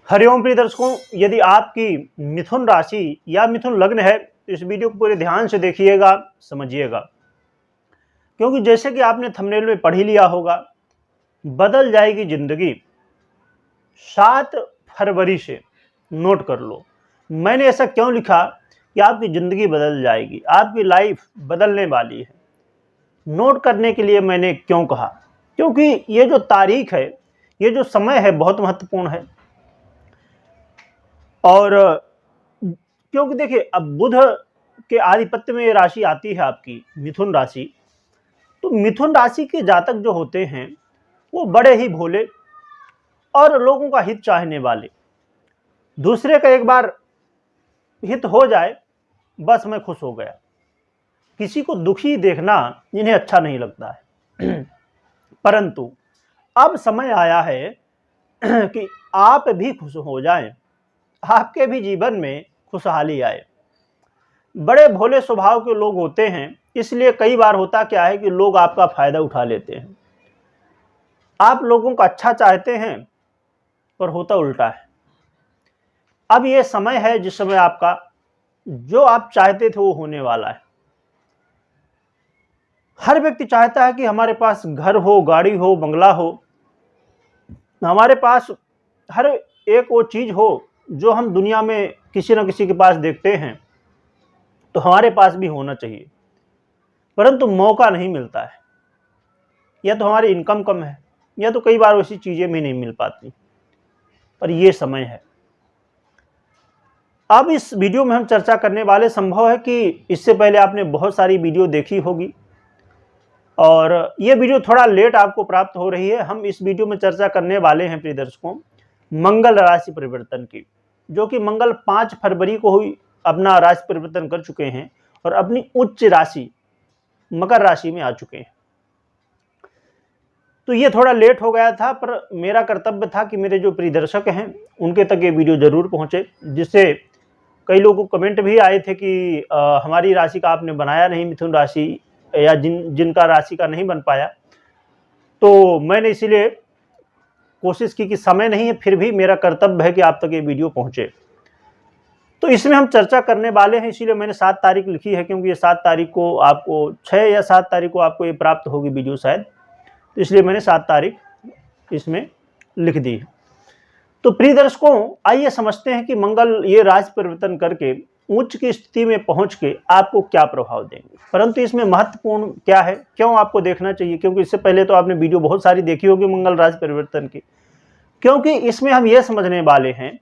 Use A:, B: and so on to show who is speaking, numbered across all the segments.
A: हरिओम प्रिय दर्शकों, यदि आपकी मिथुन राशि या मिथुन लग्न है तो इस वीडियो को पूरे ध्यान से देखिएगा, समझिएगा। क्योंकि जैसे कि आपने थंबनेल में पढ़ ही लिया होगा, बदल जाएगी जिंदगी 7 फरवरी से। नोट कर लो, मैंने ऐसा क्यों लिखा कि आपकी जिंदगी बदल जाएगी, आपकी लाइफ बदलने वाली है। नोट करने के लिए मैंने क्यों कहा, क्योंकि ये जो तारीख है, ये जो समय है, बहुत महत्वपूर्ण है। और क्योंकि देखिए, अब बुध के आधिपत्य में ये राशि आती है आपकी मिथुन राशि। तो मिथुन राशि के जातक जो होते हैं वो बड़े ही भोले और लोगों का हित चाहने वाले। दूसरे का एक बार हित हो जाए बस मैं खुश हो गया। किसी को दुखी देखना इन्हें अच्छा नहीं लगता है। परंतु अब समय आया है कि आप भी खुश हो जाएं, आपके भी जीवन में खुशहाली आए। बड़े भोले स्वभाव के लोग होते हैं, इसलिए कई बार होता क्या है कि लोग आपका फायदा उठा लेते हैं। आप लोगों का अच्छा चाहते हैं पर होता उल्टा है। अब ये समय है जिस समय आपका जो आप चाहते थे वो होने वाला है। हर व्यक्ति चाहता है कि हमारे पास घर हो, गाड़ी हो, बंगला हो, हमारे पास हर एक वो चीज हो जो हम दुनिया में किसी न किसी के पास देखते हैं, तो हमारे पास भी होना चाहिए। परंतु मौका नहीं मिलता है, या तो हमारी इनकम कम है, या तो कई बार वैसी चीजें भी नहीं मिल पाती। पर ये समय है। अब इस वीडियो में हम चर्चा करने वाले, संभव है कि इससे पहले आपने बहुत सारी वीडियो देखी होगी और ये वीडियो थोड़ा लेट आपको प्राप्त हो रही है। हम इस वीडियो में चर्चा करने वाले हैं प्रिय दर्शकों मंगल राशि परिवर्तन की, जो कि मंगल 5 फरवरी को ही अपना राशि परिवर्तन कर चुके हैं और अपनी उच्च राशि मकर राशि में आ चुके हैं। तो ये थोड़ा लेट हो गया था, पर मेरा कर्तव्य था कि मेरे जो प्रिय दर्शक हैं उनके तक ये वीडियो जरूर पहुंचे, जिससे कई लोगों को कमेंट भी आए थे कि हमारी राशि का आपने बनाया नहीं, मिथुन राशि या जिनका राशि का नहीं बन पाया। तो मैंने इसीलिए कोशिश की कि समय नहीं है, फिर भी मेरा कर्तव्य है कि आप तक ये वीडियो पहुंचे। तो इसमें हम चर्चा करने वाले हैं, इसीलिए मैंने 7 तारीख लिखी है, क्योंकि ये 7 तारीख को आपको 6 या 7 तारीख को आपको ये प्राप्त होगी वीडियो शायद, तो इसलिए मैंने 7 तारीख इसमें लिख दी है। तो प्रिय दर्शकों, आइए समझते हैं कि मंगल ये राशि परिवर्तन करके उच्च की स्थिति में पहुंच के आपको क्या प्रभाव देंगे। परंतु इसमें महत्वपूर्ण क्या है, क्यों आपको देखना चाहिए, क्योंकि इससे पहले तो आपने वीडियो बहुत सारी देखी होगी मंगल राशि परिवर्तन की। क्योंकि इसमें हम ये समझने वाले हैं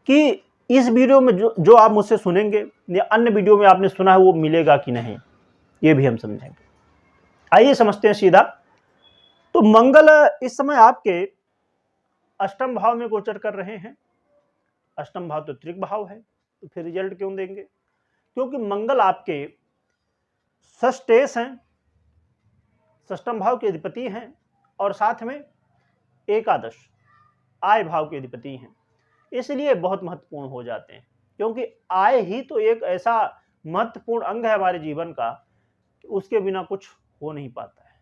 A: कि इस वीडियो में जो आप मुझसे सुनेंगे या अन्य वीडियो में आपने सुना है वो मिलेगा कि नहीं, ये भी हम समझेंगे। आइए समझते हैं सीधा। तो मंगल इस समय आपके अष्टम भाव में गोचर कर रहे हैं। अष्टम भाव तो त्रिक भाव है, तो फिर रिजल्ट क्यों देंगे? क्योंकि मंगल आपके षष्ठेश हैं, षष्टम भाव के अधिपति हैं और साथ में एकादश आय भाव के अधिपति हैं। इसलिए बहुत महत्वपूर्ण हो जाते हैं, क्योंकि आय ही तो एक ऐसा महत्वपूर्ण अंग है हमारे जीवन का, उसके बिना कुछ हो नहीं पाता है।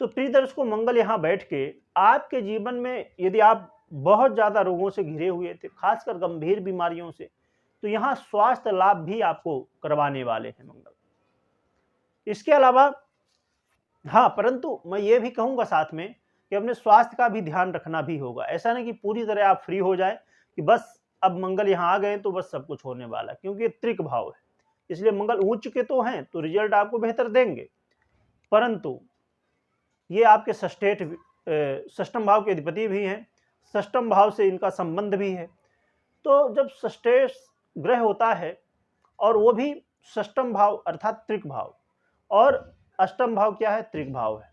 A: तो प्रिय दर्शकों, मंगल यहाँ बैठ के आपके जीवन में यदि आप बहुत ज्यादा रोगों से घिरे हुए थे, खासकर गंभीर बीमारियों से, तो यहाँ स्वास्थ्य लाभ भी आपको करवाने वाले हैं मंगल। इसके अलावा हाँ, परंतु मैं ये भी कहूंगा साथ में कि अपने स्वास्थ्य का भी ध्यान रखना भी होगा। ऐसा नहीं कि पूरी तरह आप फ्री हो जाए कि बस अब मंगल यहाँ आ गए तो बस सब कुछ होने वाला, क्योंकि त्रिक भाव है। इसलिए मंगल उच्च के तो हैं तो रिजल्ट आपको बेहतर देंगे, परंतु ये आपके षष्ठम भाव के अधिपति भी हैं, षष्ठम भाव से इनका संबंध भी है। तो जब षष्ठेश ग्रह होता है और वो भी षष्ठम भाव अर्थात त्रिक भाव, और अष्टम भाव क्या है? त्रिक भाव है।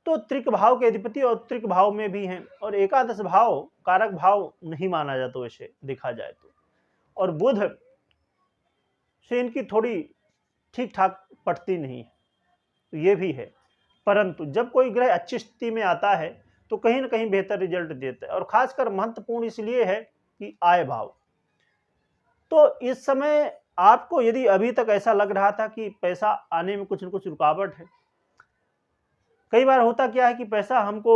A: तो त्रिक भाव के अधिपति और त्रिक भाव में भी हैं, और एकादश भाव कारक भाव नहीं माना जाता वैसे देखा जाए तो। और बुध से इनकी थोड़ी ठीक ठाक पटती नहीं है, तो ये भी है। परंतु जब कोई ग्रह अच्छी स्थिति में आता है तो कहीं ना कहीं बेहतर रिजल्ट देता है, और खासकर महत्वपूर्ण इसलिए है कि आय भाव। तो इस समय आपको यदि अभी तक ऐसा लग रहा था कि पैसा आने में कुछ न कुछ रुकावट है, कई बार होता क्या है कि पैसा हमको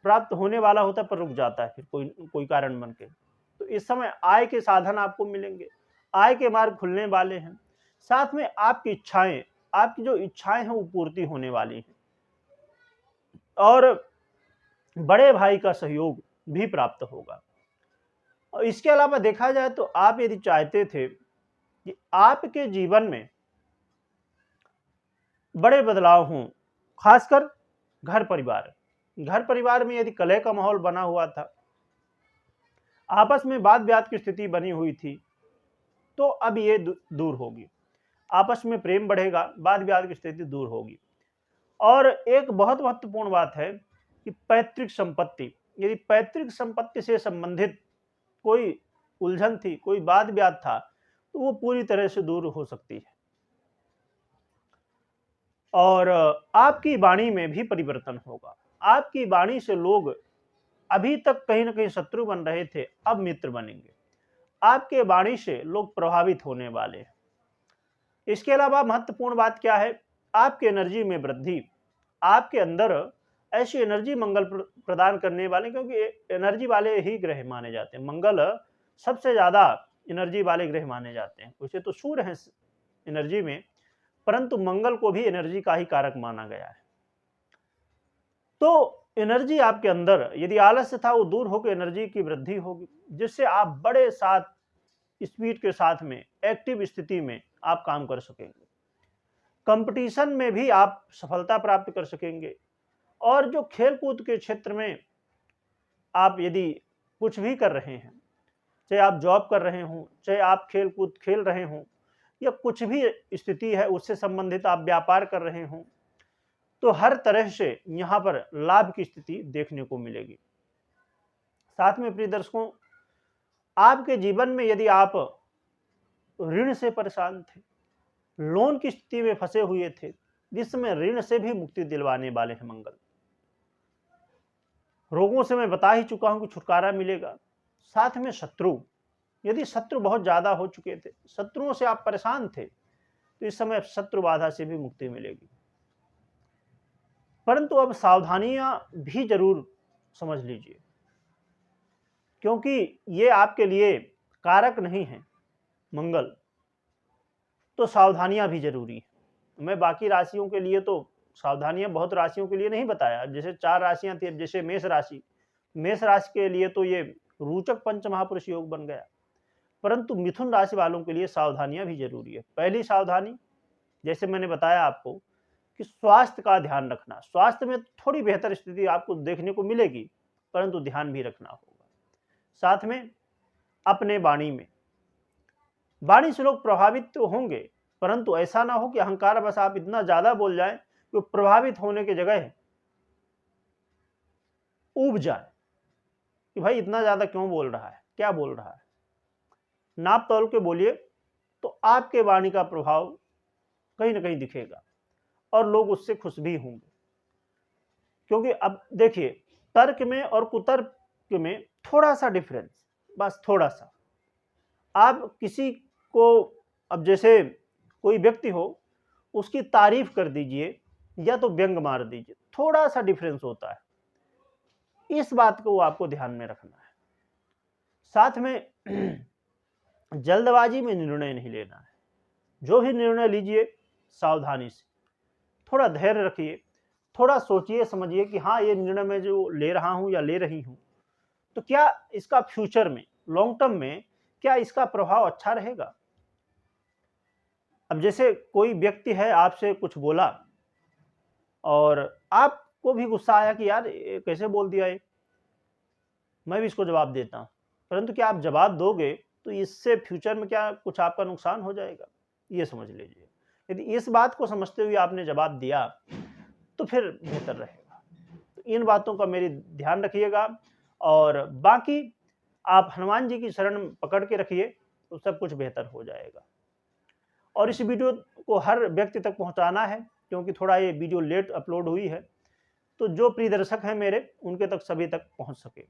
A: प्राप्त होने वाला होता है पर रुक जाता है फिर कोई कोई कारण बन के। तो इस समय आय के साधन आपको मिलेंगे, आय के मार्ग खुलने वाले हैं। साथ में आपकी इच्छाएं, आपकी जो इच्छाएं हैं वो पूर्ति होने वाली हैं और बड़े भाई का सहयोग भी प्राप्त होगा। और इसके अलावा देखा जाए तो आप यदि चाहते थे कि आपके जीवन में बड़े बदलाव हों, खासकर घर परिवार में यदि कलह का माहौल बना हुआ था, आपस में वाद विवाद की स्थिति बनी हुई थी, तो अब ये दूर होगी। आपस में प्रेम बढ़ेगा, वाद विवाद की स्थिति दूर होगी। और एक बहुत महत्वपूर्ण बात है कि पैतृक संपत्ति, यदि पैतृक संपत्ति से संबंधित कोई उलझन थी, कोई वाद विवाद था, तो वो पूरी तरह से दूर हो सकती है। और आपकी वाणी में भी परिवर्तन होगा। आपकी वाणी से लोग अभी तक कहीं ना कहीं शत्रु बन रहे थे, अब मित्र बनेंगे। आपके वाणी से लोग प्रभावित होने वाले हैं। इसके अलावा महत्वपूर्ण बात क्या है, आपकी एनर्जी में वृद्धि। आपके अंदर ऐसी एनर्जी मंगल प्रदान करने वाले, क्योंकि एनर्जी वाले ही ग्रह माने जाते हैं। मंगल सबसे ज्यादा एनर्जी वाले ग्रह माने जाते हैं। वैसे तो सूर्य है एनर्जी में, परंतु मंगल को भी एनर्जी का ही कारक माना गया है। तो एनर्जी आपके अंदर, यदि आलस्य था वो दूर होकर एनर्जी की वृद्धि होगी, जिससे आप बड़े साथ स्पीड के साथ में एक्टिव स्थिति में आप काम कर सकेंगे। कंपटीशन में भी आप सफलता प्राप्त कर सकेंगे। और जो खेलकूद के क्षेत्र में आप यदि कुछ भी कर रहे हैं, चाहे आप जॉब कर रहे हों, चाहे आप खेलकूद खेल रहे हों, या कुछ भी स्थिति है उससे संबंधित आप व्यापार कर रहे हों, तो हर तरह से यहाँ पर लाभ की स्थिति देखने को मिलेगी। साथ में प्रिय दर्शकों, आपके जीवन में यदि आप ऋण से परेशान थे, लोन की स्थिति में फंसे हुए थे, जिसमें ऋण से भी मुक्ति दिलवाने वाले हैं मंगल। रोगों से मैं बता ही चुका हूं कि छुटकारा मिलेगा। साथ में शत्रु, यदि शत्रु बहुत ज्यादा हो चुके थे, शत्रुओं से आप परेशान थे, तो इस समय शत्रु बाधा से भी मुक्ति मिलेगी। परंतु अब सावधानियां भी जरूर समझ लीजिए, क्योंकि ये आपके लिए कारक नहीं है मंगल, तो सावधानियां भी जरूरी है। मैं बाकी राशियों के लिए तो सावधानियां बहुत राशियों के लिए नहीं बताया। जैसे 4 राशियां थी, जैसे मेष राशि के लिए तो ये रोचक पंच महापुरुष योग बन गया, परंतु मिथुन राशि वालों के लिए सावधानियां भी जरूरी है। पहली सावधानी, जैसे मैंने बताया आपको, कि स्वास्थ्य का ध्यान रखना। स्वास्थ्य में थोड़ी बेहतर स्थिति आपको देखने को मिलेगी, परंतु ध्यान भी रखना होगा। साथ में अपने वाणी से लोग प्रभावित तो होंगे, परंतु ऐसा ना हो कि अहंकार बस आप इतना ज्यादा बोल जाएं कि प्रभावित होने की जगह ऊब जाए कि भाई इतना ज्यादा क्यों बोल रहा है, क्या बोल रहा है। नाप तोल के बोलिए, तो आपके वाणी का प्रभाव कहीं ना कहीं दिखेगा और लोग उससे खुश भी होंगे। क्योंकि अब देखिए, तर्क में और कुतर्क में थोड़ा सा डिफरेंस, बस थोड़ा सा। आप किसी को, अब जैसे कोई व्यक्ति हो, उसकी तारीफ कर दीजिए या तो व्यंग मार दीजिए, थोड़ा सा डिफरेंस होता है। इस बात को आपको ध्यान में रखना है। साथ में जल्दबाजी में निर्णय नहीं लेना है। जो भी निर्णय लीजिए सावधानी से, थोड़ा धैर्य रखिए, थोड़ा सोचिए समझिए कि हाँ, ये निर्णय मैं जो ले रहा हूं या ले रही हूं, तो क्या इसका फ्यूचर में, लॉन्ग टर्म में, क्या इसका प्रभाव अच्छा रहेगा। अब जैसे कोई व्यक्ति है, आपसे कुछ बोला और आपको भी गुस्सा आया कि यार ये कैसे बोल दिया, ये मैं भी इसको जवाब देता हूं, परंतु क्या आप जवाब दोगे तो इससे फ्यूचर में क्या कुछ आपका नुकसान हो जाएगा, ये समझ लीजिए। यदि इस बात को समझते हुए आपने जवाब दिया तो फिर बेहतर रहेगा। तो इन बातों का मेरी ध्यान रखिएगा, और बाकी आप हनुमान जी की शरण पकड़ के रखिए, तो सब कुछ बेहतर हो जाएगा। और इस वीडियो को हर व्यक्ति तक पहुंचाना है, क्योंकि थोड़ा ये वीडियो लेट अपलोड हुई है, तो जो प्रिय दर्शक हैं मेरे, उनके तक सभी तक पहुंच सके।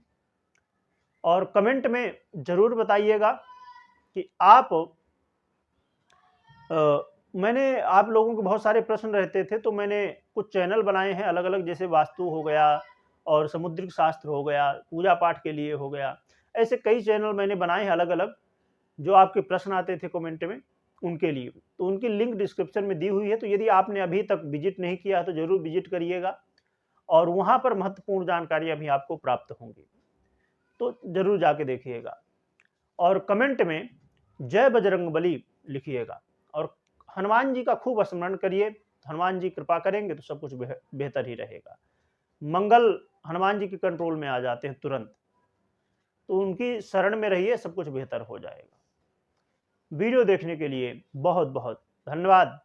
A: और कमेंट में जरूर बताइएगा कि आप मैंने आप लोगों के बहुत सारे प्रश्न रहते थे, तो मैंने कुछ चैनल बनाए हैं अलग अलग, जैसे वास्तु हो गया और समुद्रिक शास्त्र हो गया, पूजा पाठ के लिए हो गया। ऐसे कई चैनल मैंने बनाए हैं अलग-अलग, जो आपके प्रश्न आते थे कमेंट में उनके लिए। तो उनकी लिंक डिस्क्रिप्शन में दी हुई है, तो यदि आपने अभी तक विजिट नहीं किया है तो ज़रूर विजिट करिएगा और वहाँ पर महत्वपूर्ण जानकारियाँ भी आपको प्राप्त होंगी। तो ज़रूर जाके देखिएगा और कमेंट में जय बजरंगबली लिखिएगा और हनुमान जी का खूब स्मरण करिए। हनुमान जी कृपा करेंगे तो सब कुछ बेहतर ही रहेगा। मंगल हनुमान जी के कंट्रोल में आ जाते हैं तुरंत, तो उनकी शरण में रहिए, सब कुछ बेहतर हो जाएगा। वीडियो देखने के लिए बहुत बहुत धन्यवाद।